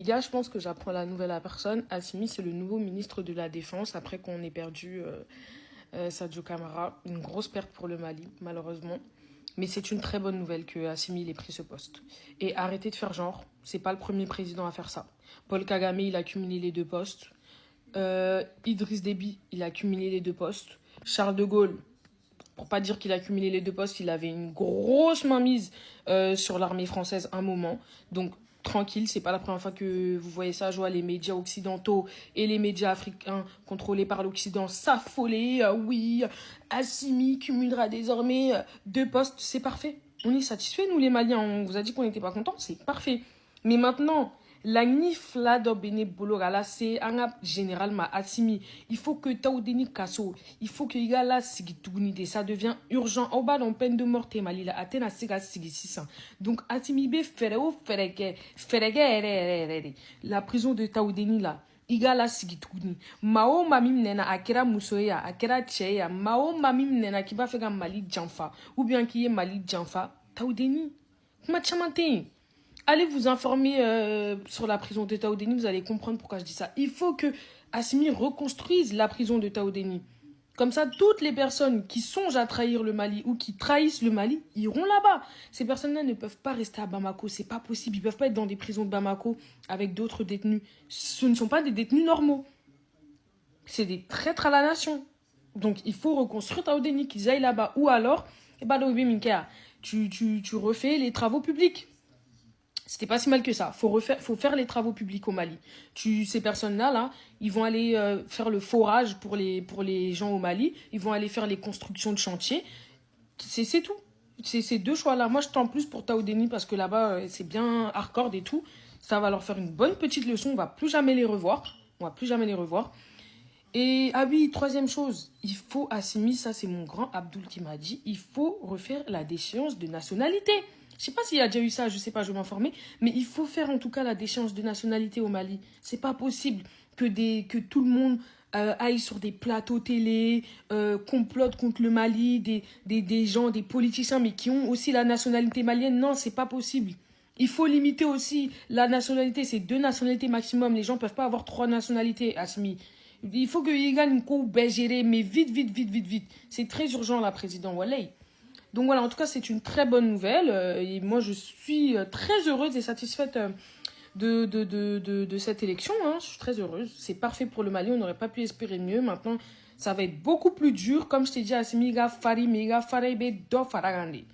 gars, je pense que j'apprends la nouvelle à personne. Assimi, c'est le nouveau ministre de la Défense après qu'on ait perdu Sadio Camara. Une grosse perte pour le Mali, malheureusement. Mais c'est une très bonne nouvelle que Assimi ait pris ce poste. Et arrêtez de faire genre, c'est pas le premier président à faire ça. Paul Kagame, il a cumulé les 2 postes. Idriss Déby, il a cumulé les 2 postes. Charles de Gaulle, pour pas dire qu'il a cumulé les 2 postes, il avait une grosse mainmise sur l'armée française un moment. Donc, tranquille, c'est pas la première fois que vous voyez ça. Je vois les médias occidentaux et les médias africains contrôlés par l'Occident s'affoler. Oui, Assimi cumulera désormais 2 postes, c'est parfait. On est satisfait, nous les Maliens. On vous a dit qu'on n'était pas contents, c'est parfait. Mais maintenant, la gnif là do bene bologala c'est un général ma Assimi. Il faut que Taoudeni Kasso, il faut que Igala Sigitounide, ça devient urgent. Au bas, dans peine de mort, Mali la Athéna Siga Sigisisa. Donc Assimi be fereo ferege, la prison de Taoudeni là. Igala Sigitouni. Mao mamim nena akera musoya, akera tcheya. Mao mamim nena qui va faire Mali Djanfa. Ou bien qui est Mali Djanfa. Taoudeni. Comment tu allez vous informer sur la prison de Taoudeni, vous allez comprendre pourquoi je dis ça. Il faut que Assimi reconstruise la prison de Taoudeni. Comme ça, toutes les personnes qui songent à trahir le Mali ou qui trahissent le Mali iront là-bas. Ces personnes-là ne peuvent pas rester à Bamako, c'est pas possible. Ils peuvent pas être dans des prisons de Bamako avec d'autres détenus. Ce ne sont pas des détenus normaux. C'est des traîtres à la nation. Donc, il faut reconstruire Taoudeni, qu'ils aillent là-bas. Ou alors, tu refais les travaux publics. C'était pas si mal que ça. Faut faire les travaux publics au Mali. Ces personnes-là, là, ils vont aller faire le forage pour les gens au Mali. Ils vont aller faire les constructions de chantier. C'est tout. C'est ces 2 choix-là. Moi, je tends plus pour Taoudeni parce que là-bas, c'est bien hardcore et tout. Ça va leur faire une bonne petite leçon. On va plus jamais les revoir. Et, ah oui, 3e chose. Il faut Assimi, ça c'est mon grand Abdoul qui m'a dit, il faut refaire la déchéance de nationalité. Je sais pas s'il y a déjà eu ça, je sais pas, je vais m'informer. Mais il faut faire en tout cas la déchéance de nationalité au Mali. C'est pas possible que tout le monde aille sur des plateaux télé, complote contre le Mali, des gens, des politiciens, mais qui ont aussi la nationalité malienne. Non, c'est pas possible. Il faut limiter aussi la nationalité. C'est 2 nationalités maximum. Les gens peuvent pas avoir 3 nationalités, Assimi. Il faut qu'il gagne une coupe gérée, mais vite. C'est très urgent, là, président Waley. Donc voilà, en tout cas, c'est une très bonne nouvelle. Et moi, je suis très heureuse et satisfaite de cette élection. Hein. Je suis très heureuse. C'est parfait pour le Mali. On n'aurait pas pu espérer mieux. Maintenant, ça va être beaucoup plus dur. Comme je t'ai dit, Assimi, Fari, Mega, Farebe, Do, Faragande.